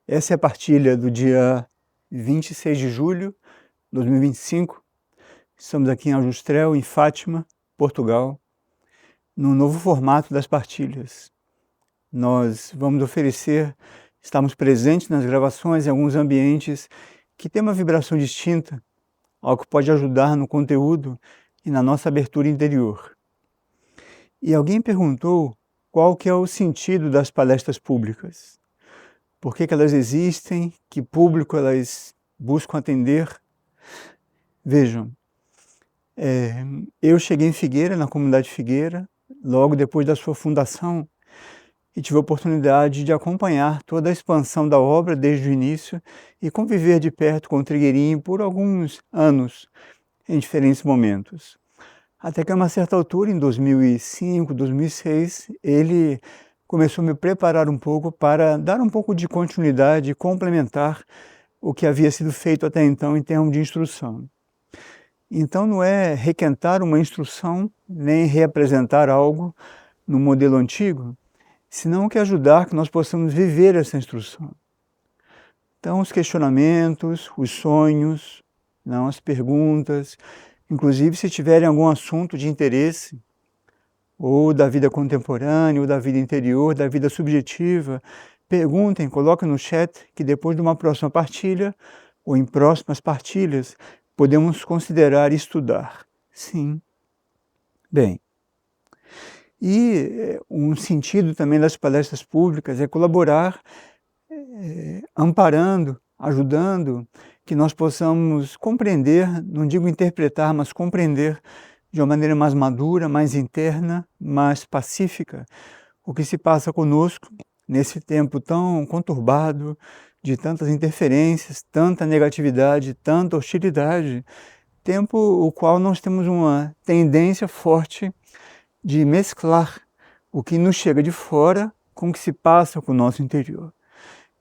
Essa é a partilha do dia 26 de julho de 2025. Estamos aqui em Aljustrel, em Fátima, Portugal, no novo formato das partilhas. Nós vamos oferecer, estamos presentes nas gravações em alguns ambientes que têm uma vibração distinta, algo que pode ajudar no conteúdo e na nossa abertura interior. E alguém perguntou qual que é o sentido das palestras públicas. Por que elas existem? Que público elas buscam atender? Vejam, eu cheguei em Figueira, na comunidade Figueira, logo depois da sua fundação, e tive a oportunidade de acompanhar toda a expansão da obra desde o início e conviver de perto com o Trigueirinho por alguns anos, em diferentes momentos. Até que a uma certa altura, em 2005, 2006, ele começou a me preparar um pouco para dar um pouco de continuidade e complementar o que havia sido feito até então em termos de instrução. Então não é requentar uma instrução, nem reapresentar algo no modelo antigo, senão que ajudar que nós possamos viver essa instrução. Então os questionamentos, os sonhos, não, as perguntas, inclusive se tiverem algum assunto de interesse, ou da vida contemporânea, ou da vida interior, da vida subjetiva, perguntem, coloquem no chat, que depois de uma próxima partilha, ou em próximas partilhas, podemos considerar e estudar. Sim. Bem, e um sentido também das palestras públicas é colaborar, amparando, ajudando, que nós possamos compreender, não digo interpretar, mas compreender de uma maneira mais madura, mais interna, mais pacífica, o que se passa conosco nesse tempo tão conturbado, de tantas interferências, tanta negatividade, tanta hostilidade, tempo o qual nós temos uma tendência forte de mesclar o que nos chega de fora com o que se passa com o nosso interior.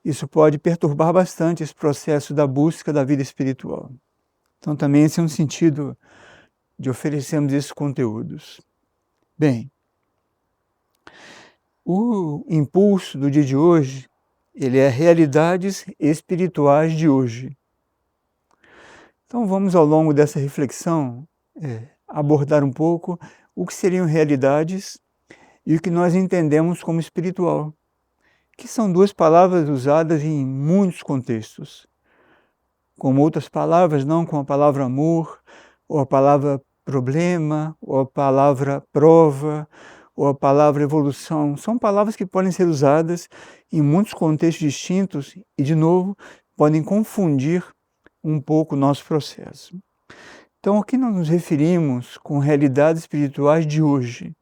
Isso pode perturbar bastante esse processo da busca da vida espiritual. Então também esse é um sentido de oferecermos esses conteúdos. Bem, o impulso do dia de hoje, ele é realidades espirituais de hoje. Então vamos ao longo dessa reflexão abordar um pouco o que seriam realidades e o que nós entendemos como espiritual, que são duas palavras usadas em muitos contextos. Como outras palavras, não com a palavra amor, ou a palavra problema, ou a palavra prova, ou a palavra evolução. São palavras que podem ser usadas em muitos contextos distintos e, de novo, podem confundir um pouco o nosso processo. Então, a que nós nos referimos com realidades espirituais de hoje?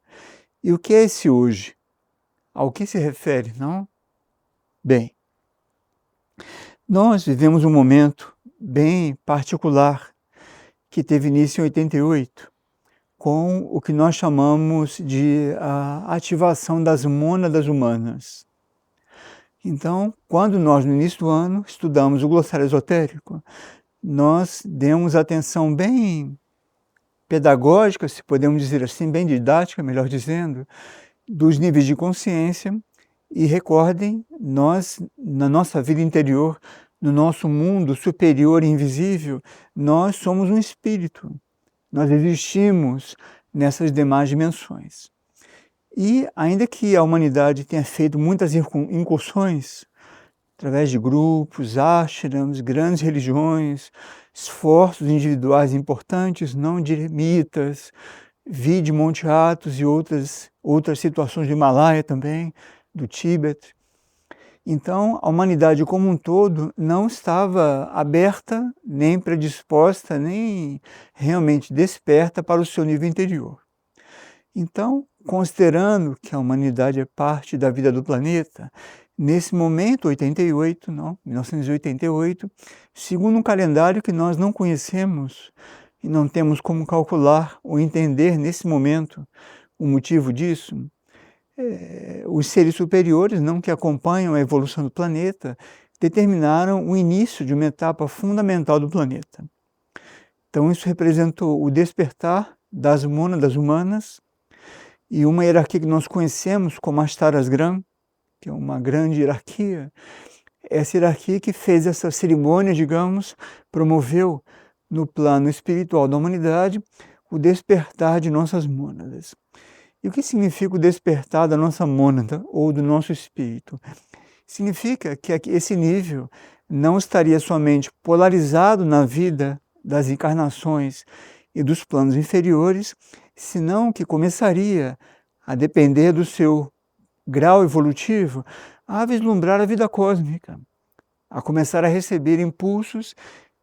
E o que é esse hoje? Ao que se refere, não? Bem, nós vivemos um momento bem particular que teve início em 88, com o que nós chamamos de a ativação das mônadas humanas. Então, quando nós, no início do ano, estudamos o glossário esotérico, nós demos atenção bem pedagógica, se podemos dizer assim, bem didática, melhor dizendo, dos níveis de consciência. E recordem, nós, na nossa vida interior, no nosso mundo superior e invisível, nós somos um espírito. Nós existimos nessas demais dimensões. E ainda que a humanidade tenha feito muitas incursões, através de grupos, ashrams, grandes religiões, esforços individuais importantes, não de eremitas, vide Monte Athos e outras situações do Himalaia também, do Tíbete. Então, a humanidade como um todo não estava aberta, nem predisposta, nem realmente desperta para o seu nível interior. Então, considerando que a humanidade é parte da vida do planeta, nesse momento, 1988, segundo um calendário que nós não conhecemos e não temos como calcular ou entender nesse momento o motivo disso, os seres superiores, não que acompanham a evolução do planeta, determinaram o início de uma etapa fundamental do planeta. Então isso representou o despertar das mônadas humanas e uma hierarquia que nós conhecemos como Ashtaras Gram, que é uma grande hierarquia, Essa hierarquia que fez essa cerimônia, digamos, promoveu no plano espiritual da humanidade o despertar de nossas mônadas. E o que significa o despertar da nossa mônada ou do nosso espírito? Significa que esse nível não estaria somente polarizado na vida das encarnações e dos planos inferiores, senão que começaria a depender do seu grau evolutivo, a vislumbrar a vida cósmica, a começar a receber impulsos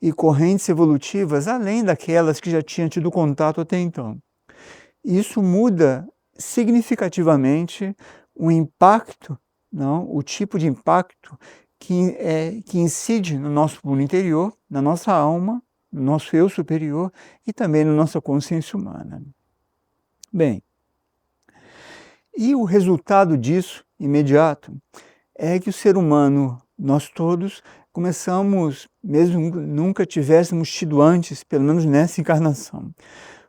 e correntes evolutivas além daquelas que já tinha tido contato até então. Isso muda significativamente o impacto, não, o tipo de impacto que incide no nosso mundo interior, na nossa alma, no nosso eu superior e também na nossa consciência humana. Bem, e o resultado disso, imediato, é que o ser humano, nós todos, começamos, mesmo que nunca tivéssemos tido antes, pelo menos nessa encarnação,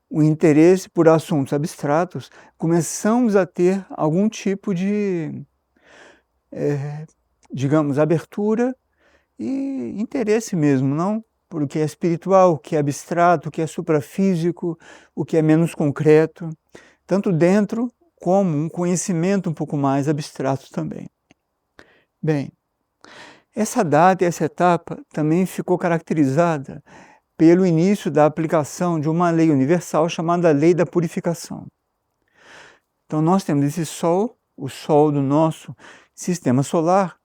o interesse por assuntos abstratos, começamos a ter algum tipo de, digamos, abertura e interesse mesmo, não? Por o que é espiritual, o que é abstrato, o que é suprafísico, o que é menos concreto, tanto dentro como um conhecimento um pouco mais abstrato também. Bem, essa data e essa etapa também ficou caracterizada pelo início da aplicação de uma lei universal chamada Lei da Purificação. Então nós temos esse Sol, o Sol do nosso sistema solar,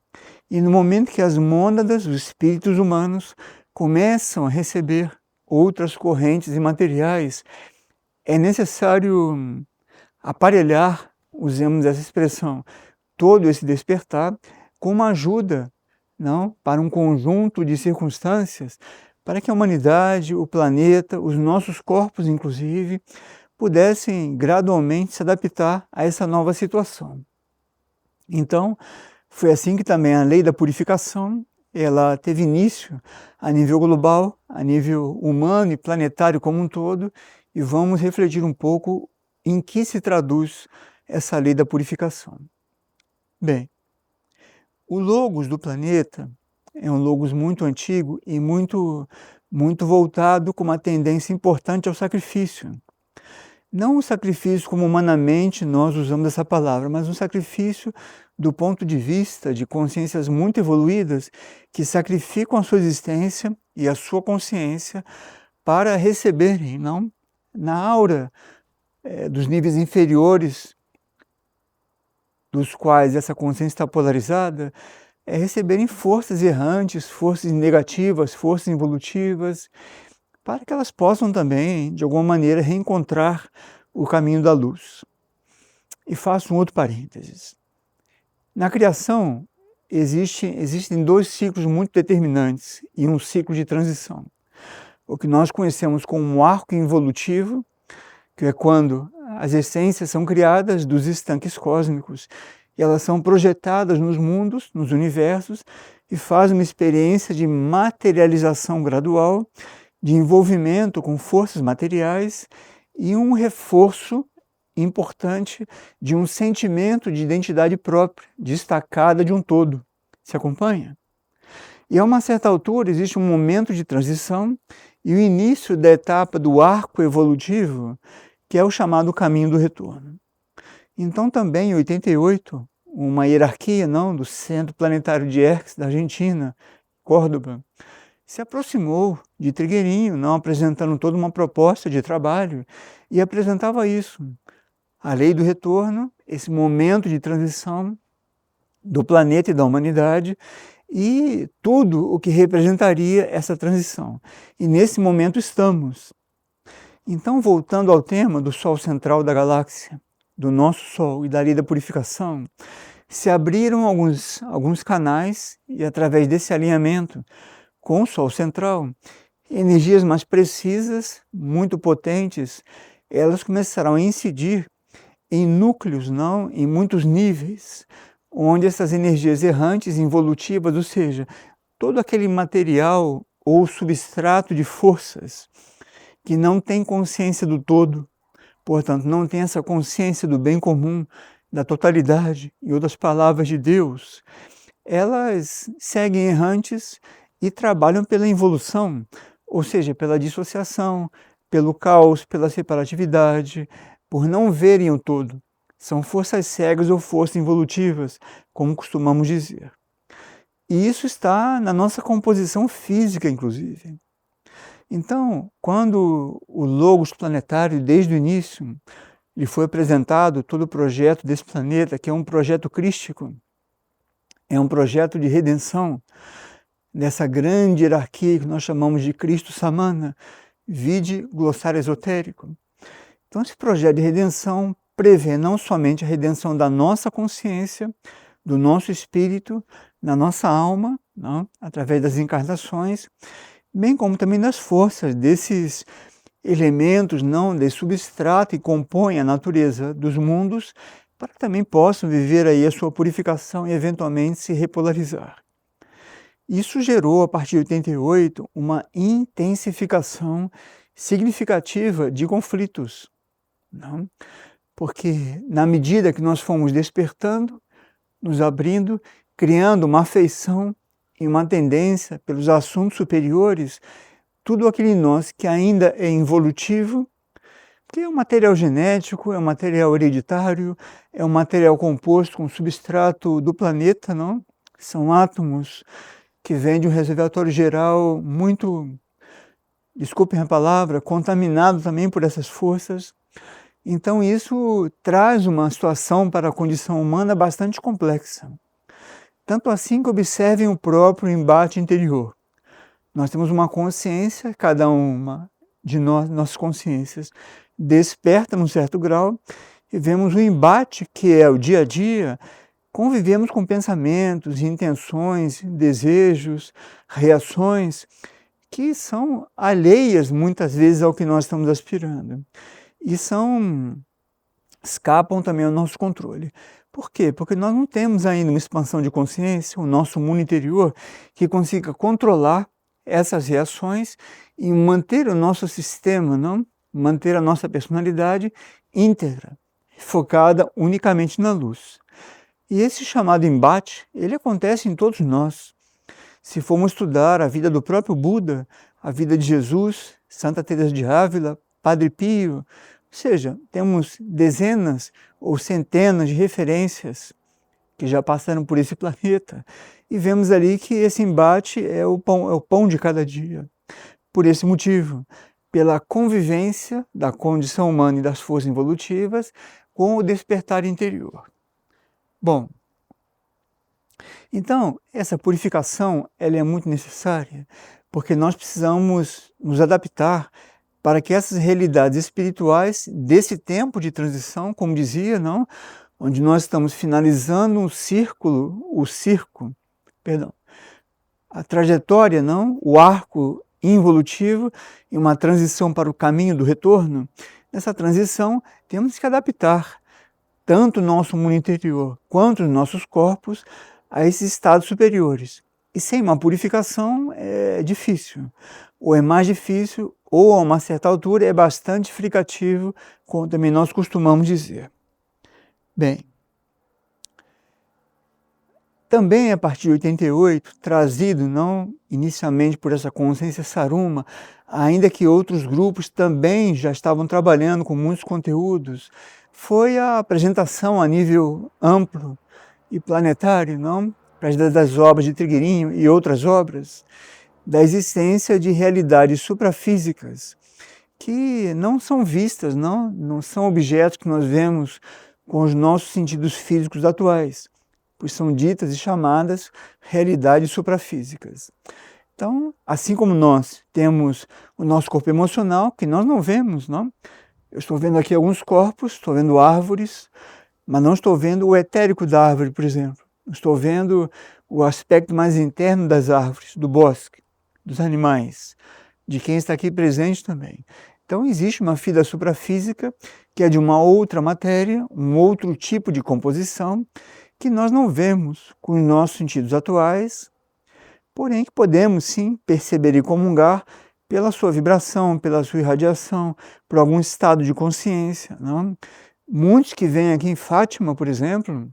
e no momento que as mônadas, os espíritos humanos, começam a receber outras correntes imateriais, é necessário aparelhar, usemos essa expressão, todo esse despertar com uma ajuda, não, para um conjunto de circunstâncias para que a humanidade, o planeta, os nossos corpos inclusive, pudessem gradualmente se adaptar a essa nova situação. Então, foi assim que também a lei da purificação, ela teve início a nível global, a nível humano e planetário como um todo, e vamos refletir um pouco em que se traduz essa lei da purificação. Bem, o logos do planeta é um logos muito antigo e muito voltado com uma tendência importante ao sacrifício. Não o sacrifício como humanamente nós usamos essa palavra, mas um sacrifício do ponto de vista de consciências muito evoluídas que sacrificam a sua existência e a sua consciência para receberem, não, na aura dos níveis inferiores dos quais essa consciência está polarizada, receberem forças errantes, forças negativas, forças involutivas, para que elas possam também, de alguma maneira, reencontrar o caminho da luz. E faço um outro parênteses. Na criação, existem dois ciclos muito determinantes e um ciclo de transição. O que nós conhecemos como um arco involutivo, que é quando as essências são criadas dos estanques cósmicos e elas são projetadas nos mundos, nos universos, e fazem uma experiência de materialização gradual, de envolvimento com forças materiais e um reforço importante de um sentimento de identidade própria, destacada de um todo. Se acompanha? E a uma certa altura existe um momento de transição e o início da etapa do arco evolutivo, que é o chamado caminho do retorno. Então também em 88, uma hierarquia do Centro Planetário de Erques, da Argentina, Córdoba, se aproximou de Trigueirinho, apresentando toda uma proposta de trabalho, e apresentava isso, a lei do retorno, esse momento de transição do planeta e da humanidade, e tudo o que representaria essa transição. E nesse momento estamos. Então, voltando ao tema do Sol central da galáxia, do nosso Sol e da lei da purificação, se abriram alguns canais e através desse alinhamento com o Sol central, energias mais precisas, muito potentes, elas começarão a incidir em núcleos, em muitos níveis, onde essas energias errantes, involutivas, ou seja, todo aquele material ou substrato de forças que não tem consciência do todo, portanto, não tem essa consciência do bem comum, da totalidade, em outras palavras, de Deus, elas seguem errantes e trabalham pela involução, ou seja, pela dissociação, pelo caos, pela separatividade, por não verem o todo. São forças cegas ou forças involutivas, como costumamos dizer. E isso está na nossa composição física, inclusive. Então, quando o Logos planetário, desde o início, lhe foi apresentado todo o projeto desse planeta, que é um projeto crístico, é um projeto de redenção, dessa grande hierarquia que nós chamamos de Cristo Samana, vide glossário esotérico. Então, esse projeto de redenção prevê não somente a redenção da nossa consciência, do nosso espírito, na nossa alma, não? Através das encarnações, bem como também das forças desses elementos, não, de substrato que compõem a natureza dos mundos, para que também possam viver aí a sua purificação e eventualmente se repolarizar. Isso gerou, a partir de 88, uma intensificação significativa de conflitos, não? Porque na medida que nós fomos despertando, nos abrindo, criando uma afeição e uma tendência pelos assuntos superiores, tudo aquilo em nós que ainda é involutivo, que é um material genético, é um material hereditário, é um material composto com substrato do planeta, não? São átomos que vêm de um reservatório geral muito, desculpem a palavra, contaminado também por essas forças. Então isso traz uma situação para a condição humana bastante complexa. Tanto assim que observem o próprio embate interior. Nós temos uma consciência, cada uma de nós, nossas consciências, desperta num certo grau, e vemos o embate que é o dia a dia, convivemos com pensamentos, intenções, desejos, reações, que são alheias muitas vezes ao que nós estamos aspirando. E escapam também ao nosso controle. Por quê? Porque nós não temos ainda uma expansão de consciência, o nosso mundo interior, que consiga controlar essas reações e manter o nosso sistema, não? Manter a nossa personalidade íntegra, focada unicamente na luz. E esse chamado embate, ele acontece em todos nós. Se formos estudar a vida do próprio Buda, a vida de Jesus, Santa Teresa de Ávila, Padre Pio, ou seja, temos dezenas ou centenas de referências que já passaram por esse planeta e vemos ali que esse embate é o pão de cada dia. Por esse motivo, pela convivência da condição humana e das forças involutivas com o despertar interior. Bom, então essa purificação ela é muito necessária porque nós precisamos nos adaptar para que essas realidades espirituais desse tempo de transição, como dizia, não, onde nós estamos finalizando a trajetória, não, o arco involutivo e uma transição para o caminho do retorno. Nessa transição temos que adaptar tanto o nosso mundo interior quanto os nossos corpos a esses estados superiores. E sem uma purificação é difícil, ou é mais difícil, ou a uma certa altura é bastante fricativo, como também nós costumamos dizer. Bem, também a partir de 88, trazido não inicialmente por essa consciência Saruma, ainda que outros grupos também já estavam trabalhando com muitos conteúdos, foi a apresentação a nível amplo e planetário, não? Das obras de Trigueirinho e outras obras, da existência de realidades suprafísicas que não são vistas, não são objetos que nós vemos com os nossos sentidos físicos atuais, pois são ditas e chamadas realidades suprafísicas. Então, assim como nós temos o nosso corpo emocional, que nós não vemos, não? Eu estou vendo aqui alguns corpos, estou vendo árvores, mas não estou vendo o etérico da árvore, por exemplo. Estou vendo o aspecto mais interno das árvores, do bosque, dos animais, de quem está aqui presente também. Então existe uma vida suprafísica que é de uma outra matéria, um outro tipo de composição, que nós não vemos com os nossos sentidos atuais, porém que podemos sim perceber e comungar pela sua vibração, pela sua irradiação, por algum estado de consciência. Não? Muitos que vêm aqui em Fátima, por exemplo,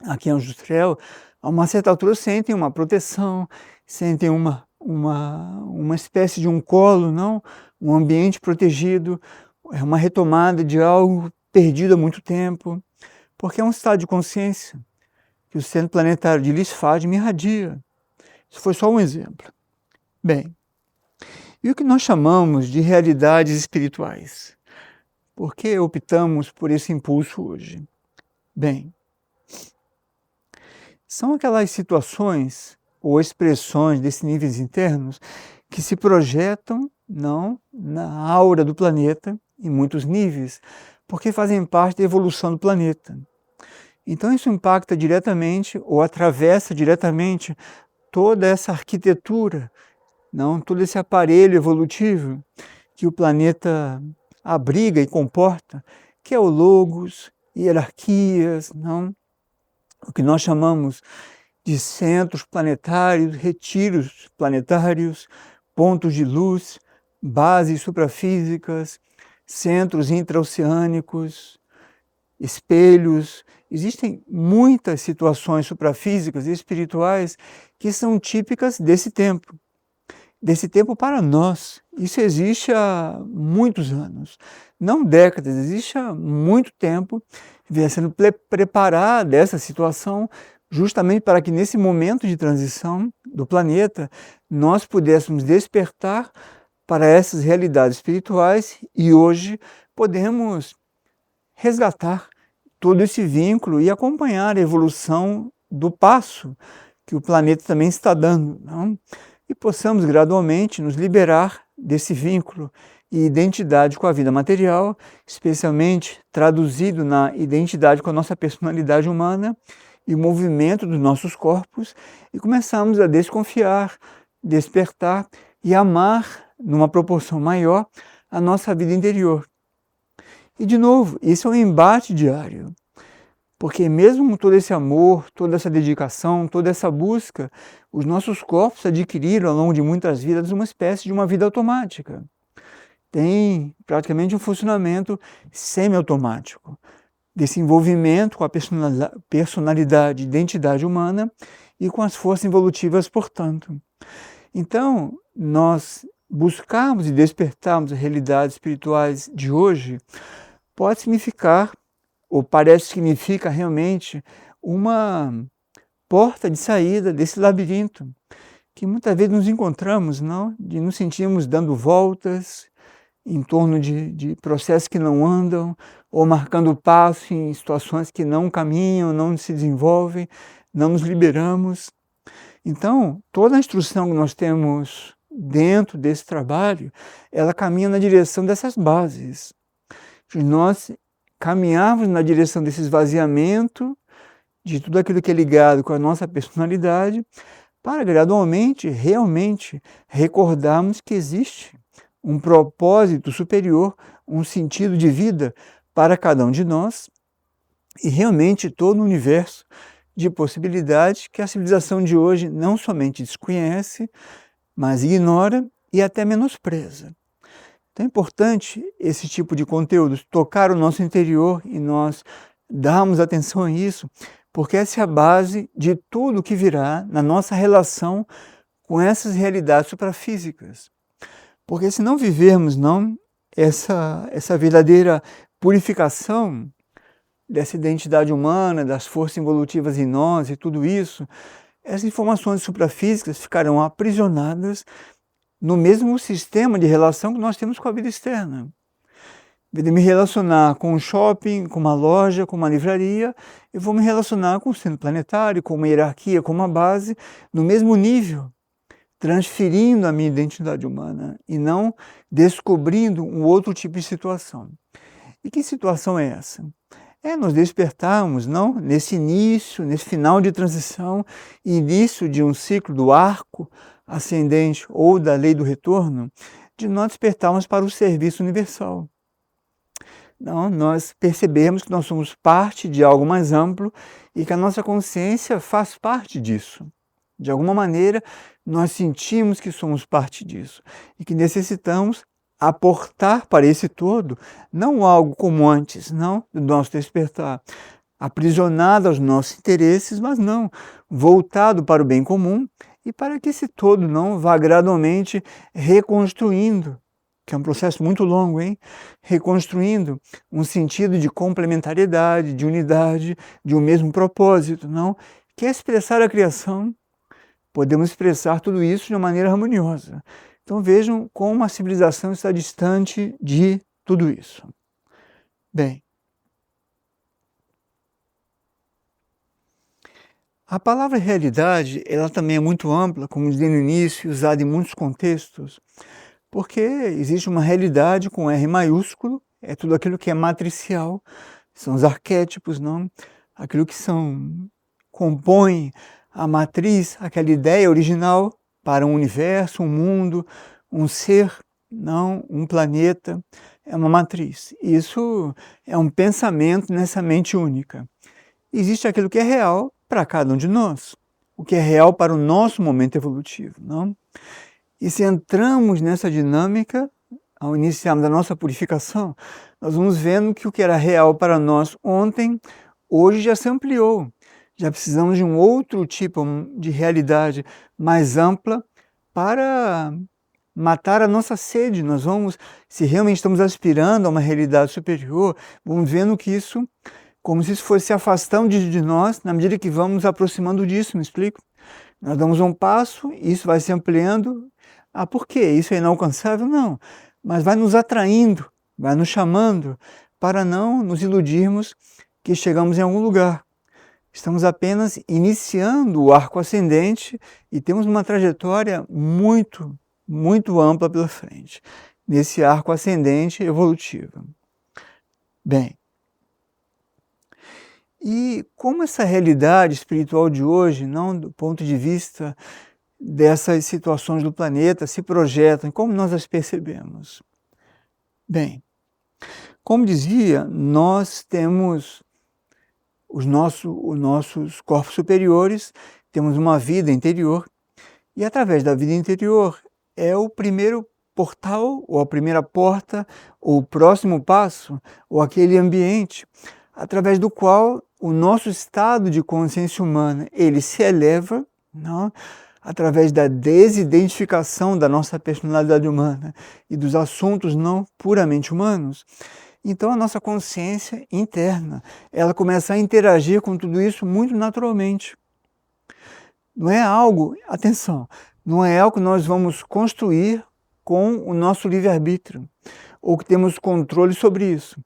aqui em Anjos do Céu, a uma certa altura sentem uma proteção, sentem uma espécie de um colo, não? Um ambiente protegido, é uma retomada de algo perdido há muito tempo, porque é um estado de consciência que o centro planetário de Lisfad me irradia. Isso foi só um exemplo. Bem, e o que nós chamamos de realidades espirituais? Por que optamos por esse impulso hoje? Bem, são aquelas situações ou expressões desses níveis internos que se projetam não na aura do planeta, em muitos níveis, porque fazem parte da evolução do planeta. Então isso impacta diretamente ou atravessa diretamente toda essa arquitetura, não, todo esse aparelho evolutivo que o planeta abriga e comporta, que é o logos, hierarquias, não, o que nós chamamos de centros planetários, retiros planetários, pontos de luz, bases suprafísicas, centros intraoceânicos, espelhos. Existem muitas situações suprafísicas e espirituais que são típicas desse tempo para nós. Isso existe há muitos anos, não décadas, existe há muito tempo, vem sendo preparada essa situação justamente para que nesse momento de transição do planeta nós pudéssemos despertar para essas realidades espirituais e hoje podemos resgatar todo esse vínculo e acompanhar a evolução do passo que o planeta também está dando, não? E possamos gradualmente nos liberar desse vínculo e identidade com a vida material, especialmente traduzido na identidade com a nossa personalidade humana e o movimento dos nossos corpos, e começamos a desconfiar, despertar e amar numa proporção maior a nossa vida interior. E de novo, isso é um embate diário. Porque mesmo com todo esse amor, toda essa dedicação, toda essa busca, os nossos corpos adquiriram ao longo de muitas vidas uma espécie de uma vida automática. Tem praticamente um funcionamento semi-automático, desse envolvimento com a personalidade, identidade humana e com as forças evolutivas, portanto. Então, nós buscarmos e despertarmos as realidades espirituais de hoje pode significar ou parece que significa realmente uma porta de saída desse labirinto, que muitas vezes nos encontramos, não? De nos sentirmos dando voltas em torno de processos que não andam, ou marcando passo em situações que não caminham, não se desenvolvem, não nos liberamos. Então, toda a instrução que nós temos dentro desse trabalho, ela caminha na direção dessas bases. Nós caminharmos na direção desse esvaziamento de tudo aquilo que é ligado com a nossa personalidade, para gradualmente, realmente, recordarmos que existe um propósito superior, um sentido de vida para cada um de nós e realmente todo o universo de possibilidades que a civilização de hoje não somente desconhece, mas ignora e até menospreza. Então é importante esse tipo de conteúdo, tocar o nosso interior e nós darmos atenção a isso, porque essa é a base de tudo que virá na nossa relação com essas realidades suprafísicas. Porque se não vivermos não essa verdadeira purificação dessa identidade humana, das forças evolutivas em nós e tudo isso, essas informações suprafísicas ficarão aprisionadas no mesmo sistema de relação que nós temos com a vida externa. Em vez de me relacionar com um shopping, com uma loja, com uma livraria, eu vou me relacionar com o centro planetário, com uma hierarquia, com uma base, no mesmo nível, transferindo a minha identidade humana e não descobrindo um outro tipo de situação. E que situação é essa? É nós despertarmos, não? Nesse início, nesse final de transição, início de um ciclo do arco ascendente ou da lei do retorno, de nós despertarmos para o serviço universal. Não, nós percebemos que nós somos parte de algo mais amplo e que a nossa consciência faz parte disso. De alguma maneira, nós sentimos que somos parte disso e que necessitamos aportar para esse todo, não algo como antes, não, do nosso despertar, aprisionado aos nossos interesses, mas não, voltado para o bem comum e para que esse todo não vá gradualmente reconstruindo, que é um processo muito longo, hein? Reconstruindo um sentido de complementariedade, de unidade, de um mesmo propósito, não? Que é expressar a criação. Podemos expressar tudo isso de uma maneira harmoniosa. Então vejam como a civilização está distante de tudo isso. Bem, a palavra realidade, ela também é muito ampla, como dizia no início, usada em muitos contextos, porque existe uma realidade com R maiúsculo, é tudo aquilo que é matricial, são os arquétipos, não? Aquilo que compõe a matriz, aquela ideia original para um universo, um mundo, um ser, não, um planeta, é uma matriz. Isso é um pensamento nessa mente única. Existe aquilo que é real para cada um de nós, o que é real para o nosso momento evolutivo, não? E se entramos nessa dinâmica, ao iniciarmos a nossa purificação, nós vamos vendo que o que era real para nós ontem, hoje já se ampliou. Já precisamos de um outro tipo de realidade mais ampla para matar a nossa sede. Nós vamos, se realmente estamos aspirando a uma realidade superior, vamos vendo que isso, como se isso fosse se afastando de nós, na medida que vamos nos aproximando disso, me explico? Nós damos um passo, isso vai se ampliando. Ah, por quê? Isso é inalcançável? Não. Mas vai nos atraindo, vai nos chamando para não nos iludirmos que chegamos em algum lugar. Estamos apenas iniciando o arco ascendente e temos uma trajetória muito, muito ampla pela frente, nesse arco ascendente evolutivo. Bem, e como essa realidade espiritual de hoje, não do ponto de vista dessas situações do planeta, se projetam, como nós as percebemos? Bem, como dizia, nós temos os nossos corpos superiores, temos uma vida interior, e através da vida interior é o primeiro portal, ou a primeira porta, ou o próximo passo, ou aquele ambiente, através do qual o nosso estado de consciência humana, ele se eleva, não? Através da desidentificação da nossa personalidade humana e dos assuntos não puramente humanos. Então a nossa consciência interna, ela começa a interagir com tudo isso muito naturalmente. Não é algo, atenção, não é algo que nós vamos construir com o nosso livre-arbítrio, ou que temos controle sobre isso.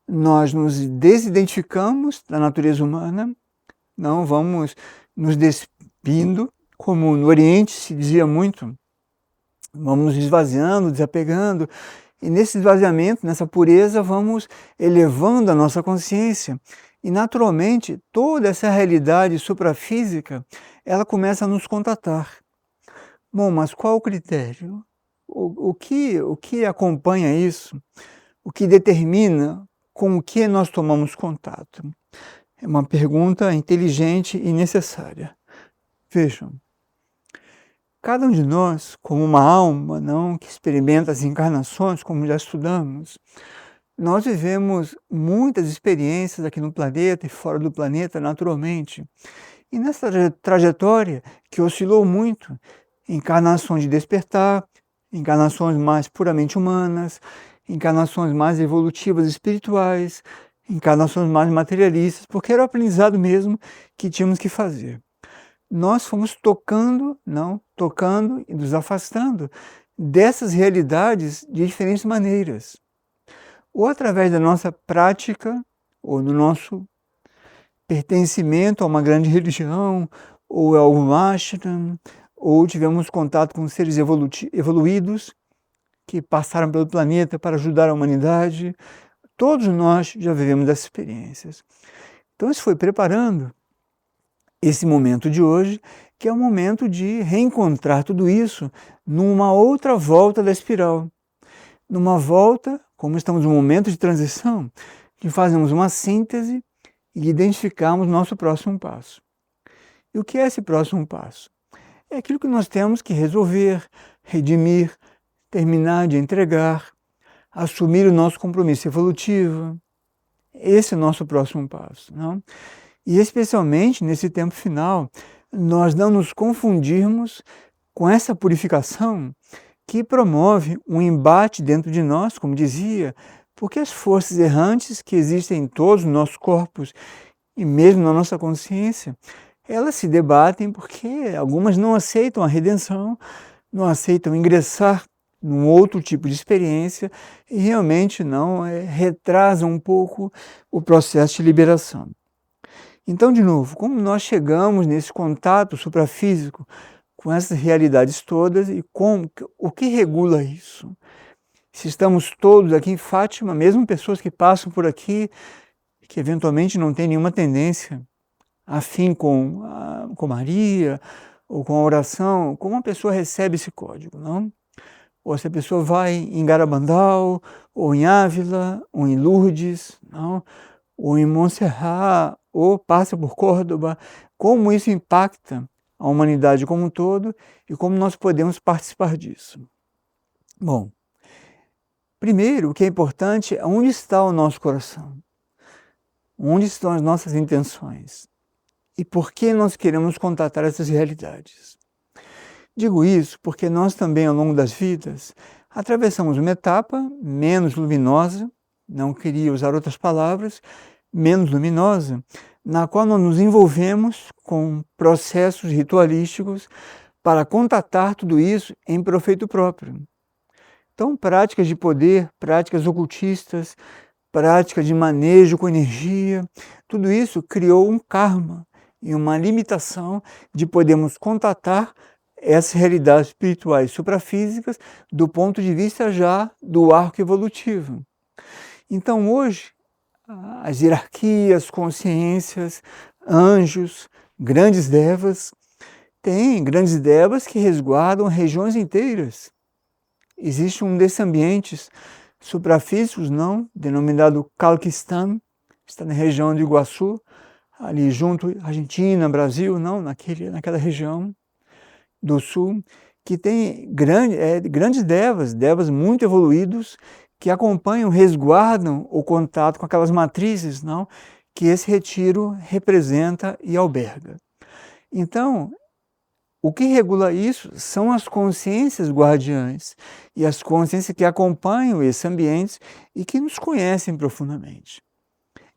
Nós nos desidentificamos da natureza humana, não vamos nos despindo, como no Oriente se dizia muito, vamos nos esvaziando, desapegando, e nesse esvaziamento, nessa pureza, vamos elevando a nossa consciência. E naturalmente, toda essa realidade suprafísica, ela começa a nos contatar. Bom, mas qual o critério? O que acompanha isso? O que determina com o que nós tomamos contato? É uma pergunta inteligente e necessária. Vejam, cada um de nós, como uma alma, não, que experimenta as encarnações, como já estudamos, nós vivemos muitas experiências aqui no planeta e fora do planeta, naturalmente. E nessa trajetória, que oscilou muito, encarnações de despertar, encarnações mais puramente humanas, encarnações mais evolutivas espirituais, encarnações mais materialistas, porque era o aprendizado mesmo que tínhamos que fazer. Nós fomos tocando e nos afastando dessas realidades de diferentes maneiras. Ou através da nossa prática, ou do nosso pertencimento a uma grande religião, ou a algum ashram, ou tivemos contato com seres evoluídos que passaram pelo planeta para ajudar a humanidade. Todos nós já vivemos essas experiências. Então isso foi preparando esse momento de hoje, que é o momento de reencontrar tudo isso numa outra volta da espiral. Numa volta, como estamos num momento de transição, que fazemos uma síntese e identificamos nosso próximo passo. E o que é esse próximo passo? É aquilo que nós temos que resolver, redimir, terminar de entregar, assumir o nosso compromisso evolutivo. Esse é o nosso próximo passo, não? E especialmente nesse tempo final, nós não nos confundirmos com essa purificação que promove um embate dentro de nós, como dizia, porque as forças errantes que existem em todos os nossos corpos e mesmo na nossa consciência, elas se debatem porque algumas não aceitam a redenção, não aceitam ingressar num outro tipo de experiência e realmente não retrasam um pouco o processo de liberação. Então, de novo, como nós chegamos nesse contato suprafísico com essas realidades todas e o que regula isso? Se estamos todos aqui em Fátima, mesmo pessoas que passam por aqui, que eventualmente não têm nenhuma tendência afim com Maria ou com a oração, como uma pessoa recebe esse código, não? Ou se a pessoa vai em Garabandal, ou em Ávila, ou em Lourdes, não? Ou em Montserrat, ou passa por Córdoba, como isso impacta a humanidade como um todo e como nós podemos participar disso. Bom, primeiro, o que é importante é onde está o nosso coração, onde estão as nossas intenções e por que nós queremos contatar essas realidades. Digo isso porque nós também, ao longo das vidas, atravessamos uma etapa menos luminosa, não queria usar outras palavras, menos luminosa, na qual nós nos envolvemos com processos ritualísticos para contatar tudo isso em proveito próprio. Então, práticas de poder, práticas ocultistas, práticas de manejo com energia, tudo isso criou um karma e uma limitação de podermos contatar essas realidades espirituais suprafísicas do ponto de vista já do arco evolutivo. Então, hoje, as hierarquias, consciências, anjos, grandes devas, tem grandes devas que resguardam regiões inteiras. Existe um desses ambientes suprafísicos, não, denominado Calquistán, está na região de Iguaçu, ali junto Argentina, Brasil, não, naquela região do sul, que tem grandes devas muito evoluídos, que acompanham, resguardam o contato com aquelas matrizes, não, que esse retiro representa e alberga. Então, o que regula isso são as consciências guardiãs e as consciências que acompanham esses ambientes e que nos conhecem profundamente.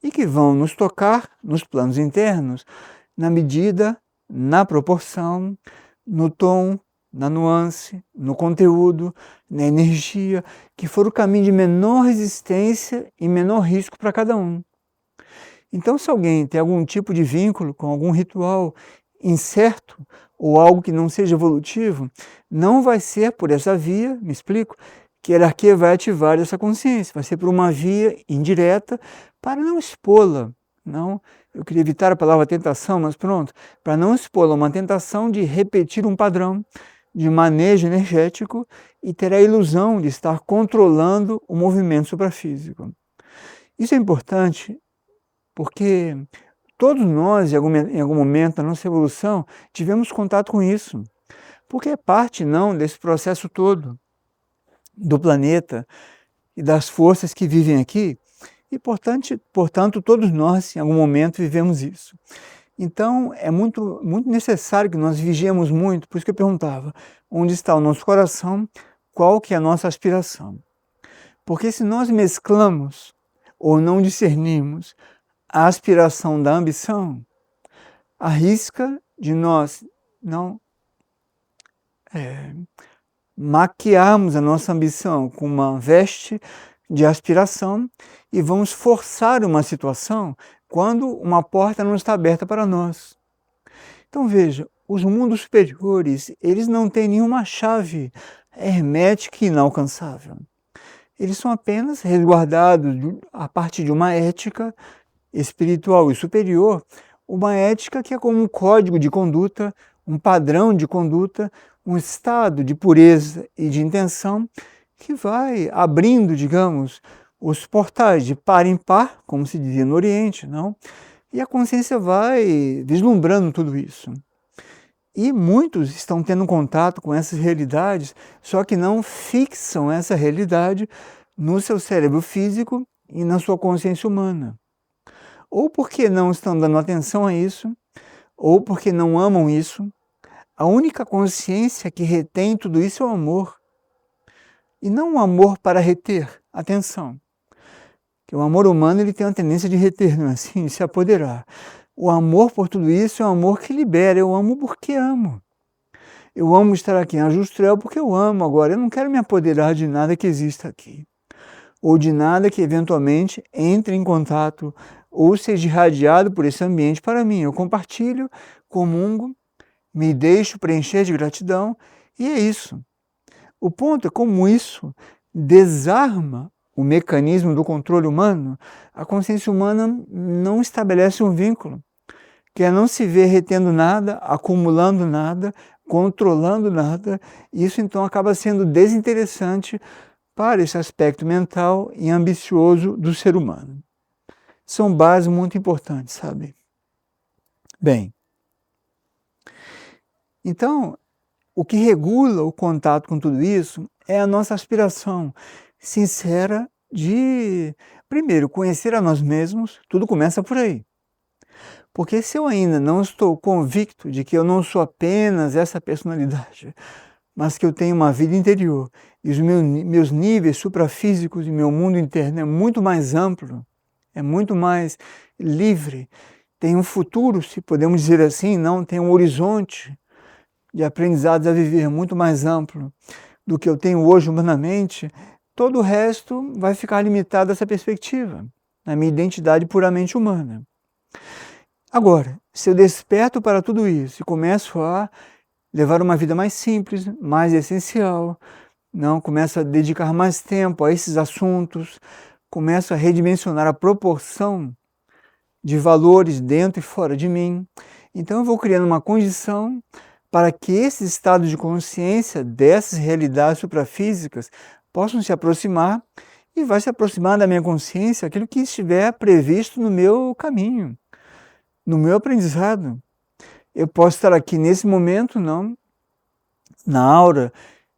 E que vão nos tocar nos planos internos, na medida, na proporção, no tom, na nuance, no conteúdo, na energia, que for o caminho de menor resistência e menor risco para cada um. Então, se alguém tem algum tipo de vínculo com algum ritual incerto ou algo que não seja evolutivo, não vai ser por essa via, me explico, que a hierarquia vai ativar essa consciência, vai ser por uma via indireta para não expô-la, não. Eu queria evitar a palavra tentação, mas pronto, para não expô-la uma tentação de repetir um padrão de manejo energético e ter a ilusão de estar controlando o movimento suprafísico. Isso é importante porque todos nós, em algum momento da nossa evolução, tivemos contato com isso, porque é parte, não, desse processo todo do planeta e das forças que vivem aqui, e, portanto, todos nós, em algum momento, vivemos isso. Então, é muito necessário que nós vigiemos muito, por isso que eu perguntava, onde está o nosso coração, qual que é a nossa aspiração? Porque se nós mesclamos ou não discernimos a aspiração da ambição, arrisca de nós não maquiarmos a nossa ambição com uma veste de aspiração e vamos forçar uma situação quando uma porta não está aberta para nós. Então veja, os mundos superiores, eles não têm nenhuma chave hermética e inalcançável. Eles são apenas resguardados a partir de uma ética espiritual e superior, uma ética que é como um código de conduta, um padrão de conduta, um estado de pureza e de intenção que vai abrindo, digamos, os portais de par em par, como se dizia no Oriente, não? E a consciência vai vislumbrando tudo isso. E muitos estão tendo contato com essas realidades, só que não fixam essa realidade no seu cérebro físico e na sua consciência humana. ou porque não estão dando atenção a isso, ou porque não amam isso. A única consciência que retém tudo isso é o amor. E não o amor para reter. Atenção. Que o amor humano ele tem uma tendência de reter, não é assim? De se apoderar. O amor por tudo isso é um amor que libera. Eu amo porque amo. Eu amo estar aqui em Ajustrel porque eu amo. Agora, eu não quero me apoderar de nada que exista aqui. Ou de nada que eventualmente entre em contato ou seja irradiado por esse ambiente para mim. Eu compartilho, comungo, me deixo preencher de gratidão e é isso. O ponto é como isso desarma o mecanismo do controle humano. A consciência humana não estabelece um vínculo, que é não se ver retendo nada, acumulando nada, controlando nada. Isso então acaba sendo desinteressante para esse aspecto mental e ambicioso do ser humano. São bases muito importantes, sabe? Bem, então, o que regula o contato com tudo isso é a nossa aspiração sincera de, primeiro, conhecer a nós mesmos. Tudo começa por aí. Porque se eu ainda não estou convicto de que eu não sou apenas essa personalidade, mas que eu tenho uma vida interior e os meus níveis suprafísicos e meu mundo interno é muito mais amplo, é muito mais livre, tem um futuro, se podemos dizer assim, não, tem um horizonte de aprendizados a viver muito mais amplo do que eu tenho hoje humanamente, todo o resto vai ficar limitado a essa perspectiva, na minha identidade puramente humana. Agora, se eu desperto para tudo isso e começo a levar uma vida mais simples, mais essencial, não começo a dedicar mais tempo a esses assuntos, começo a redimensionar a proporção de valores dentro e fora de mim, então eu vou criando uma condição para que esses estados de consciência dessas realidades suprafísicas possam se aproximar e vai se aproximar da minha consciência aquilo que estiver previsto no meu caminho, no meu aprendizado. Eu posso estar aqui nesse momento, não, na aura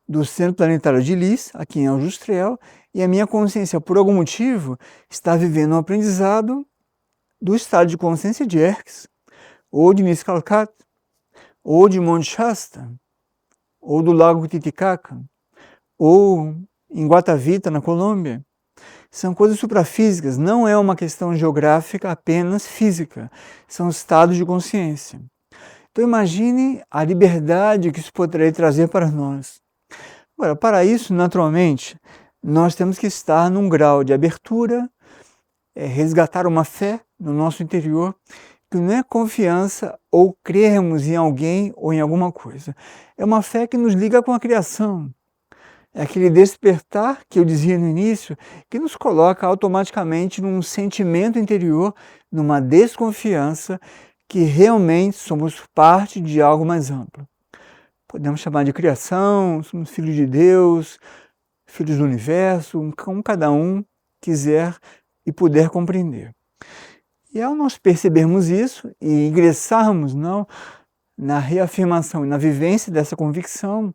do Centro Planetário de Lis, aqui em Ajustrel, e a minha consciência, por algum motivo, está vivendo um aprendizado do estado de consciência de Erques, ou de Niskalkat, ou de Monte Shasta, ou do Lago Titicaca, ou em Guatavita, na Colômbia. São coisas suprafísicas, não é uma questão geográfica apenas física, são estados de consciência. Então imagine a liberdade que isso poderia trazer para nós. Agora, para isso, naturalmente, nós temos que estar num grau de abertura, resgatar uma fé no nosso interior, que não é confiança ou crermos em alguém ou em alguma coisa. É uma fé que nos liga com a criação. É aquele despertar que eu dizia no início, que nos coloca automaticamente num sentimento interior, numa desconfiança que realmente somos parte de algo mais amplo. Podemos chamar de criação, somos filhos de Deus, filhos do universo, como cada um quiser e puder compreender. E ao nós percebermos isso e ingressarmos não, na reafirmação e na vivência dessa convicção,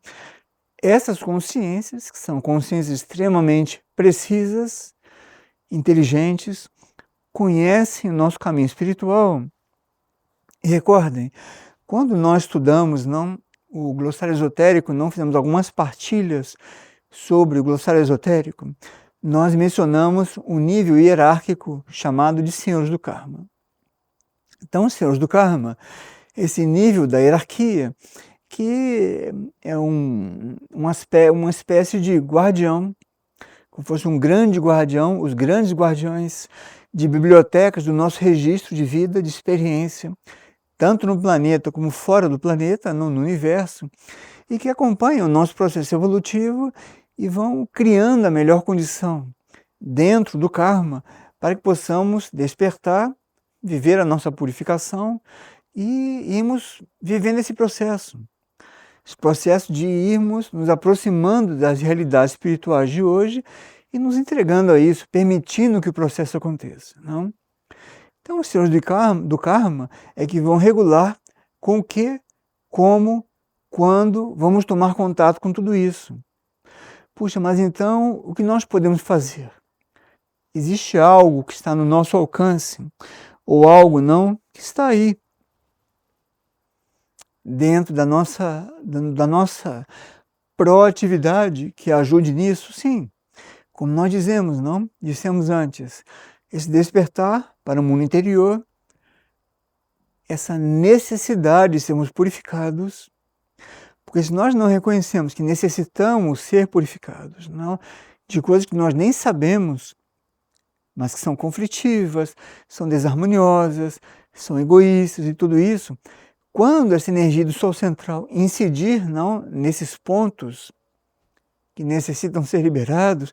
essas consciências, que são consciências extremamente precisas, inteligentes, conhecem o nosso caminho espiritual. E recordem, quando nós estudamos não, o glossário esotérico, não fizemos algumas partilhas sobre o glossário esotérico, nós mencionamos um nível hierárquico chamado de senhores do karma. Então, os senhores do karma, esse nível da hierarquia, que é uma espécie de guardião, como fosse um grande guardião, os grandes guardiões de bibliotecas do nosso registro de vida, de experiência, tanto no planeta como fora do planeta, no universo, e que acompanham o nosso processo evolutivo e vão criando a melhor condição dentro do karma para que possamos despertar, viver a nossa purificação e irmos vivendo esse processo de irmos nos aproximando das realidades espirituais de hoje e nos entregando a isso, permitindo que o processo aconteça. Não? Então, os senhores do karma é que vão regular com o que, como, quando vamos tomar contato com tudo isso. Puxa, mas então o que nós podemos fazer? Existe algo que está no nosso alcance? ou algo não que está aí dentro da nossa proatividade que ajude nisso, sim. Como nós dissemos antes, esse despertar para o mundo interior, essa necessidade de sermos purificados, porque se nós não reconhecemos que necessitamos ser purificados, não, de coisas que nós nem sabemos, mas que são conflitivas, são desarmoniosas, são egoístas e tudo isso, quando essa energia do Sol Central incidir não, nesses pontos que necessitam ser liberados,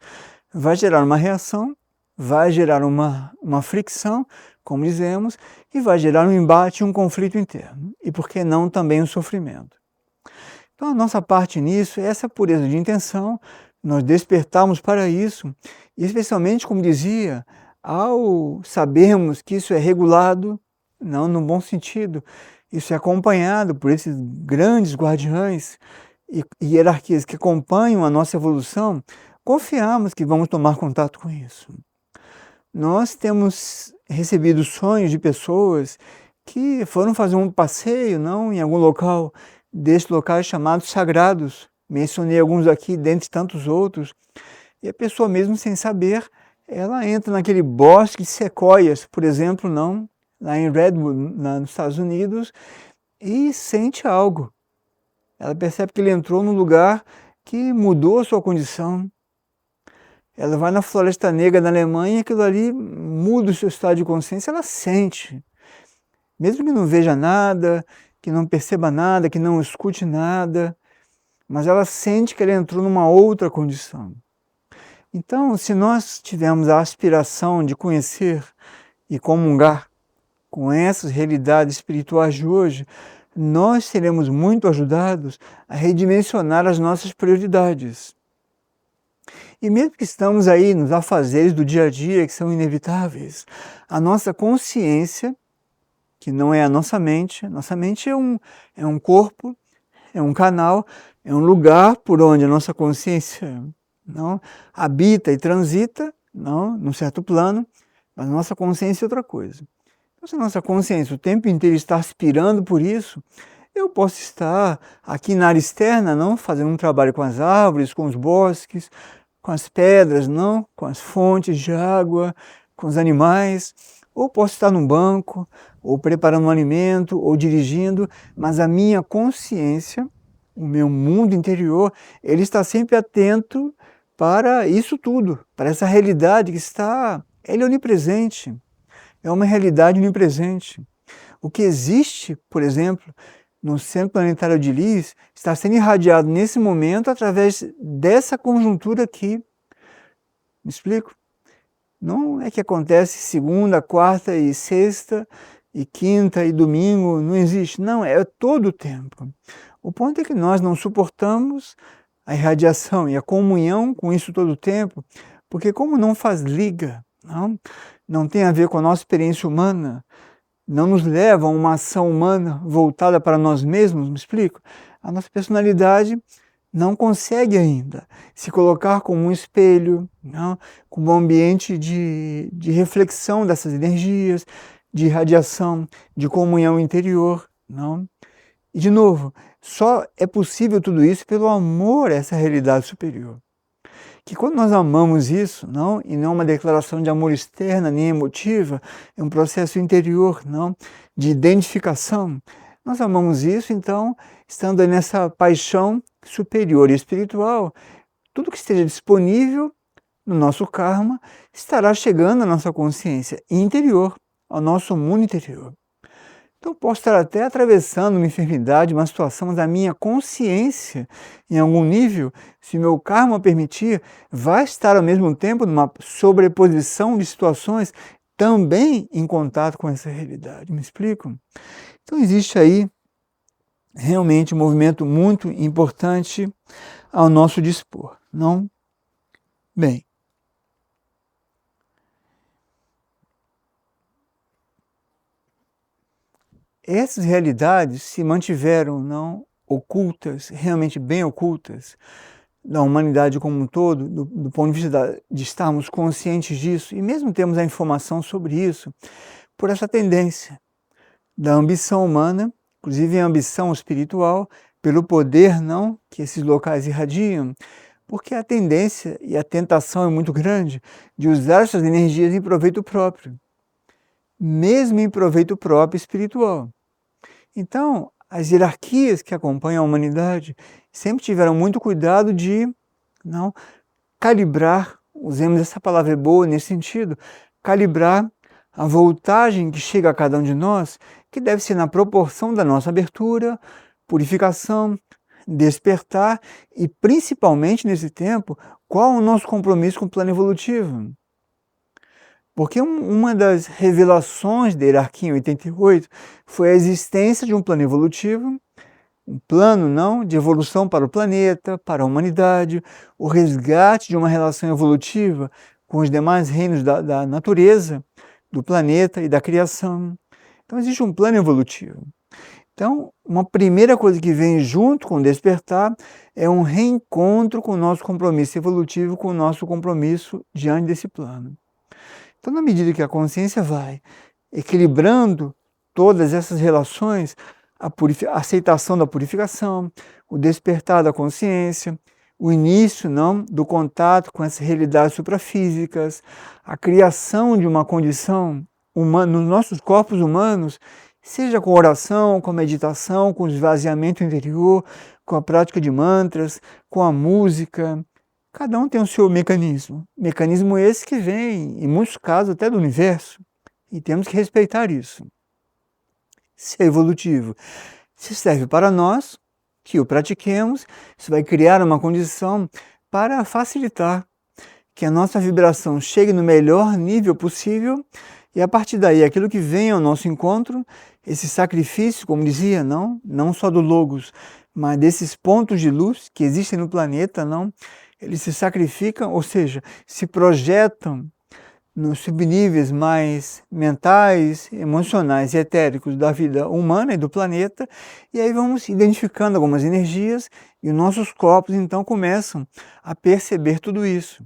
vai gerar uma reação, vai gerar uma fricção, como dizemos, e vai gerar um embate, um conflito interno. E por que não também um sofrimento? Então a nossa parte nisso é essa pureza de intenção, nós despertarmos para isso, e especialmente, como dizia, ao sabermos que isso é regulado, não no bom sentido, isso é acompanhado por esses grandes guardiães e hierarquias que acompanham a nossa evolução, confiamos que vamos tomar contato com isso. Nós temos recebido sonhos de pessoas que foram fazer um passeio, não, em algum local, destes locais chamados sagrados. Mencionei alguns aqui, dentre tantos outros. E a pessoa, mesmo sem saber, ela entra naquele bosque de sequoias, por exemplo, não, lá em Redwood, nos Estados Unidos, e sente algo. Ela percebe que ele entrou num lugar que mudou a sua condição. Ela vai na Floresta Negra na Alemanha e aquilo ali muda o seu estado de consciência, ela sente. Mesmo que não veja nada, que não perceba nada, que não escute nada, mas ela sente que ela entrou numa outra condição. Então, se nós tivermos a aspiração de conhecer e comungar com essas realidades espirituais de hoje, nós seremos muito ajudados a redimensionar as nossas prioridades. E mesmo que estamos aí nos afazeres do dia a dia, que são inevitáveis, a nossa consciência, que não é a nossa mente é um corpo, é um canal, é um lugar por onde a nossa consciência não habita e transita, não, num certo plano, mas a nossa consciência é outra coisa. Então, se a nossa consciência o tempo inteiro está aspirando por isso, eu posso estar aqui na área externa, não, fazendo um trabalho com as árvores, com os bosques, com as pedras, não, com as fontes de água, com os animais, ou posso estar num banco, ou preparando um alimento, ou dirigindo, mas a minha consciência, o meu mundo interior, ele está sempre atento para isso tudo, para essa realidade que está, ele é onipresente, é uma realidade onipresente. O que existe, por exemplo, no centro planetário de Lis, está sendo irradiado nesse momento através dessa conjuntura aqui. Me explico? Não é que acontece segunda, quarta e sexta, e quinta e domingo, não existe. Não, é todo o tempo. O ponto é que nós não suportamos a irradiação e a comunhão com isso todo o tempo, porque como não faz liga, não tem a ver com a nossa experiência humana, não nos leva a uma ação humana voltada para nós mesmos, me explico? A nossa personalidade não consegue ainda se colocar como um espelho, não? Como um ambiente de reflexão dessas energias, de irradiação, de comunhão interior. Não? E, de novo, só é possível tudo isso pelo amor a essa realidade superior. Que quando nós amamos isso, não, e não uma declaração de amor externa nem emotiva, é um processo interior, não, de identificação. Nós amamos isso, então, estando aí nessa paixão superior e espiritual, tudo que esteja disponível no nosso karma estará chegando à nossa consciência interior, ao nosso mundo interior. Então, posso estar até atravessando uma enfermidade, uma situação, mas a minha consciência, em algum nível, se meu karma permitir, vai estar ao mesmo tempo numa sobreposição de situações também em contato com essa realidade. Me explico? Então, existe aí realmente um movimento muito importante ao nosso dispor, não? Bem, essas realidades se mantiveram não ocultas, realmente bem ocultas, da humanidade como um todo, do ponto de vista de estarmos conscientes disso, e mesmo temos a informação sobre isso, por essa tendência da ambição humana, inclusive a ambição espiritual, pelo poder não que esses locais irradiam, porque a tendência e a tentação é muito grande de usar essas energias em proveito próprio, mesmo em proveito próprio espiritual. Então, as hierarquias que acompanham a humanidade sempre tiveram muito cuidado de não calibrar, usemos essa palavra boa nesse sentido, calibrar a voltagem que chega a cada um de nós, que deve ser na proporção da nossa abertura, purificação, despertar e, principalmente nesse tempo, qual o nosso compromisso com o plano evolutivo. Porque uma das revelações da hierarquia em 88 foi a existência de um plano evolutivo, um plano não de evolução para o planeta, para a humanidade, o resgate de uma relação evolutiva com os demais reinos da natureza, do planeta e da criação. Então existe um plano evolutivo. Então, uma primeira coisa que vem junto com o despertar é um reencontro com o nosso compromisso evolutivo, com o nosso compromisso diante desse plano. Então, na medida que a consciência vai equilibrando todas essas relações, a aceitação da purificação, o despertar da consciência, o início não do contato com essas realidades suprafísicas, a criação de uma condição humana nos nossos corpos humanos, seja com oração, com meditação, com esvaziamento interior, com a prática de mantras, com a música. Cada um tem o seu mecanismo. Mecanismo esse que vem, em muitos casos, até do universo. E temos que respeitar isso. Se é evolutivo, se serve para nós, que o pratiquemos, isso vai criar uma condição para facilitar que a nossa vibração chegue no melhor nível possível e a partir daí aquilo que vem ao nosso encontro, esse sacrifício, como dizia, não só do Logos, mas desses pontos de luz que existem no planeta, eles se sacrificam, ou seja, se projetam nos subníveis mais mentais, emocionais e etéricos da vida humana e do planeta, e aí vamos identificando algumas energias e os nossos corpos então começam a perceber tudo isso.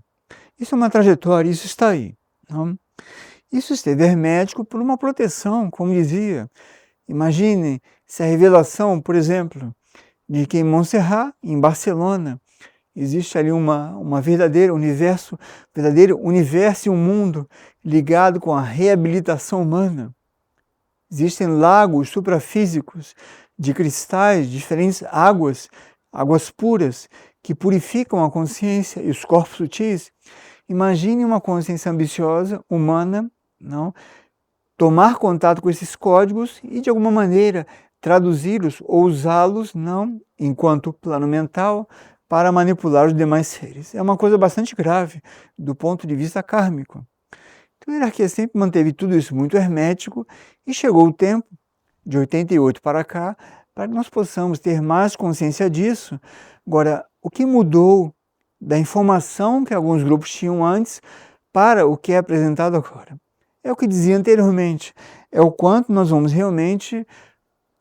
Isso é uma trajetória, isso está aí. Não? Isso esteve hermético por uma proteção, como dizia. Imagine se a revelação, por exemplo, de que em Montserrat, em Barcelona, existe ali uma verdadeiro universo e um mundo ligado com a reabilitação humana. Existem lagos suprafísicos de cristais, diferentes águas puras, que purificam a consciência e os corpos sutis. Imagine uma consciência ambiciosa, humana, tomar contato com esses códigos e, de alguma maneira, traduzi-los ou usá-los, enquanto plano mental, para manipular os demais seres. É uma coisa bastante grave do ponto de vista kármico. Então, a hierarquia sempre manteve tudo isso muito hermético e chegou o tempo, de 88 para cá, para que nós possamos ter mais consciência disso. Agora, o que mudou da informação que alguns grupos tinham antes para o que é apresentado agora? É o que dizia anteriormente, é o quanto nós vamos realmente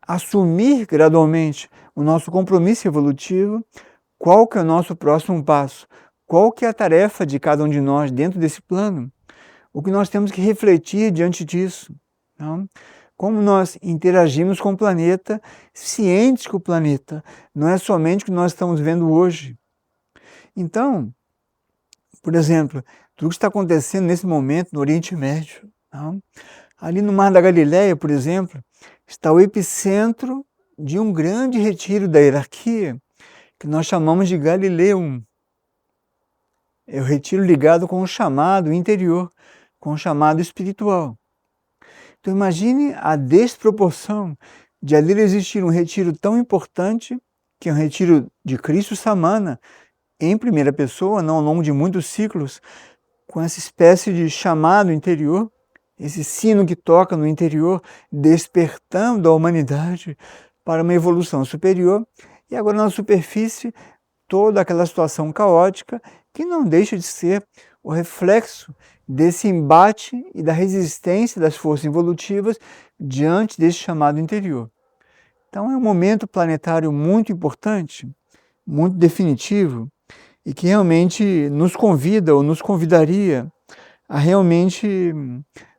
assumir gradualmente o nosso compromisso evolutivo, qual que é o nosso próximo passo, qual que é a tarefa de cada um de nós dentro desse plano, o que nós temos que refletir diante disso, como nós interagimos com o planeta, cientes que o planeta não é somente o que nós estamos vendo hoje. Então, por exemplo, tudo que está acontecendo nesse momento no Oriente Médio, ali no Mar da Galileia, por exemplo, está o epicentro de um grande retiro da hierarquia, que nós chamamos de Galileum. É o retiro ligado com o chamado interior, com o chamado espiritual. Então imagine a desproporção de ali existir um retiro tão importante, que é um retiro de Cristo Samana, em primeira pessoa, não ao longo de muitos ciclos, com essa espécie de chamado interior, esse sino que toca no interior, despertando a humanidade para uma evolução superior, e agora na superfície, toda aquela situação caótica, que não deixa de ser o reflexo desse embate e da resistência das forças evolutivas diante desse chamado interior. Então é um momento planetário muito importante, muito definitivo, e que realmente nos convida ou nos convidaria a realmente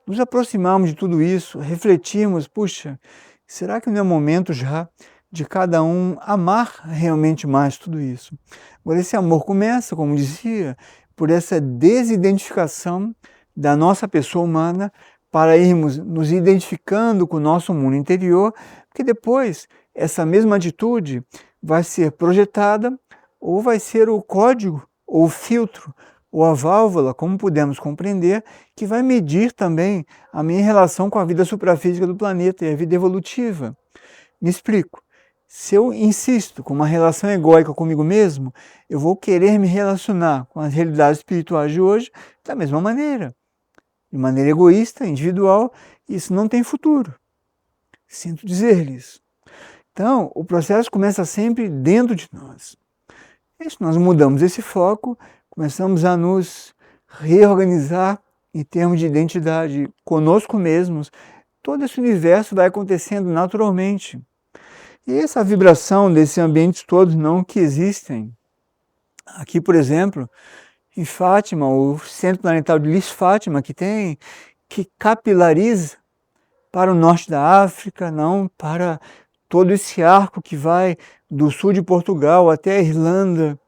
nos aproximarmos de tudo isso, refletirmos, puxa, será que não é momento já de cada um amar realmente mais tudo isso? Agora, esse amor começa, como dizia, por essa desidentificação da nossa pessoa humana para irmos nos identificando com o nosso mundo interior, porque depois essa mesma atitude vai ser projetada ou vai ser o código ou o filtro ou a válvula, como pudemos compreender, que vai medir também a minha relação com a vida suprafísica do planeta e a vida evolutiva. Me explico. Se eu insisto com uma relação egóica comigo mesmo, eu vou querer me relacionar com as realidades espirituais de hoje da mesma maneira. De maneira egoísta, individual, isso não tem futuro. Sinto dizer-lhes. Então, o processo começa sempre dentro de nós. E se nós mudamos esse foco, começamos a nos reorganizar em termos de identidade conosco mesmos, todo esse universo vai acontecendo naturalmente. E essa vibração desses ambientes todos não que existem. Aqui, por exemplo, em Fátima, o Centro Planetário de Lis Fátima, que capilariza para o norte da África, não para todo esse arco que vai do sul de Portugal até a Irlanda.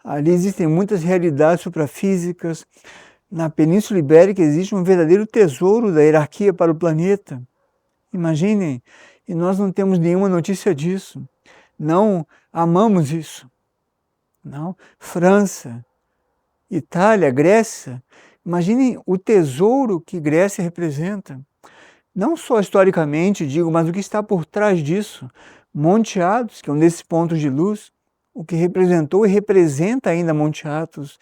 Ali existem muitas realidades suprafísicas. Na Península Ibérica existe um verdadeiro tesouro da hierarquia para o planeta. Imaginem, e nós não temos nenhuma notícia disso. Não amamos isso. Não. França, Itália, Grécia. Imaginem o tesouro que Grécia representa. Não só historicamente, digo, mas o que está por trás disso. Monte Athos, que é um desses pontos de luz, o que representou e representa ainda Monte Athos.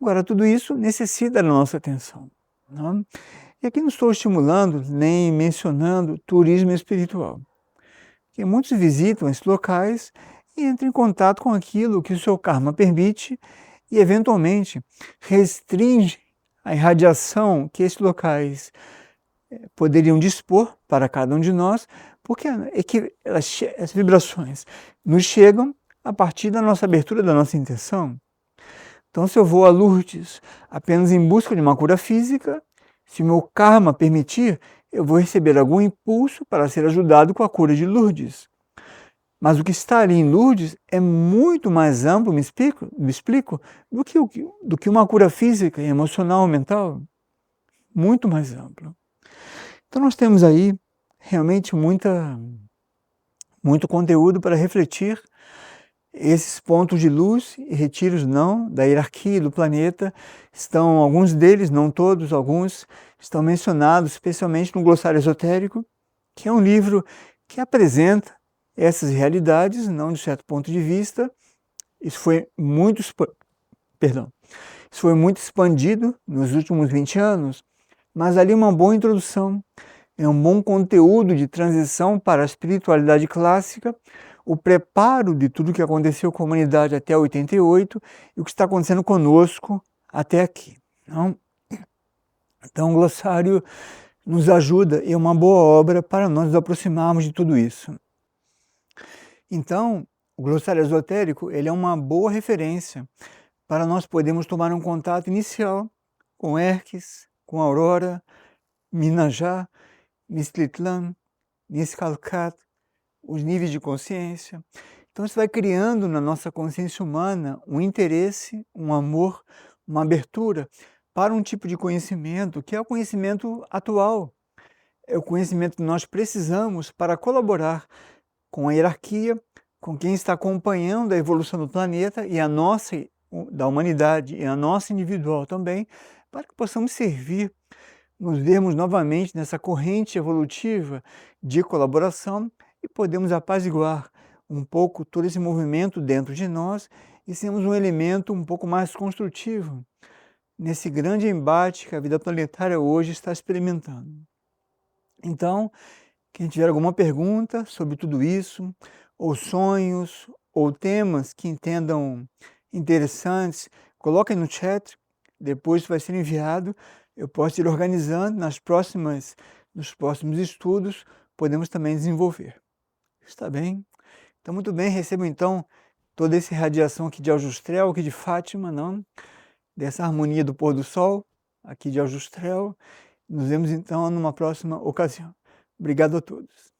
Agora, tudo isso necessita da nossa atenção. Não? E aqui não estou estimulando nem mencionando turismo espiritual. Porque muitos visitam esses locais e entram em contato com aquilo que o seu karma permite e, eventualmente, restringe a irradiação que esses locais poderiam dispor para cada um de nós, porque as vibrações nos chegam a partir da nossa abertura, da nossa intenção. Então, se eu vou a Lourdes apenas em busca de uma cura física, se o meu karma permitir, eu vou receber algum impulso para ser ajudado com a cura de Lourdes. Mas o que está ali em Lourdes é muito mais amplo, me explico, do que uma cura física, emocional, mental. Muito mais amplo. Então nós temos aí realmente muito conteúdo para refletir. Esses pontos de luz e retiros não, da hierarquia do planeta, estão, alguns deles, não todos, alguns, estão mencionados especialmente no Glossário Esotérico, que é um livro que apresenta essas realidades, não de certo ponto de vista. Isso foi muito expandido nos últimos 20 anos, mas ali uma boa introdução, é um bom conteúdo de transição para a espiritualidade clássica, o preparo de tudo o que aconteceu com a humanidade até 88 e o que está acontecendo conosco até aqui. Não? Então o glossário nos ajuda e é uma boa obra para nós nos aproximarmos de tudo isso. Então, o glossário esotérico ele é uma boa referência para nós podermos tomar um contato inicial com Herques, com Aurora, Minajá, Mistitlan, Niscalcat, os níveis de consciência. Então isso vai criando na nossa consciência humana um interesse, um amor, uma abertura para um tipo de conhecimento que é o conhecimento atual. É o conhecimento que nós precisamos para colaborar com a hierarquia, com quem está acompanhando a evolução do planeta e a nossa, da humanidade e a nossa individual também, para que possamos servir, nos vermos novamente nessa corrente evolutiva de colaboração e podemos apaziguar um pouco todo esse movimento dentro de nós e sermos um elemento um pouco mais construtivo nesse grande embate que a vida planetária hoje está experimentando. Então, quem tiver alguma pergunta sobre tudo isso, ou sonhos, ou temas que entendam interessantes, coloquem no chat, depois vai ser enviado, eu posso ir organizando nos próximos estudos, podemos também desenvolver. Está bem? Então, muito bem, recebo então toda essa radiação aqui de Aljustrel, aqui de Fátima, não? Dessa harmonia do pôr do sol, aqui de Aljustrel, Nos vemos então numa próxima ocasião. Obrigado a todos.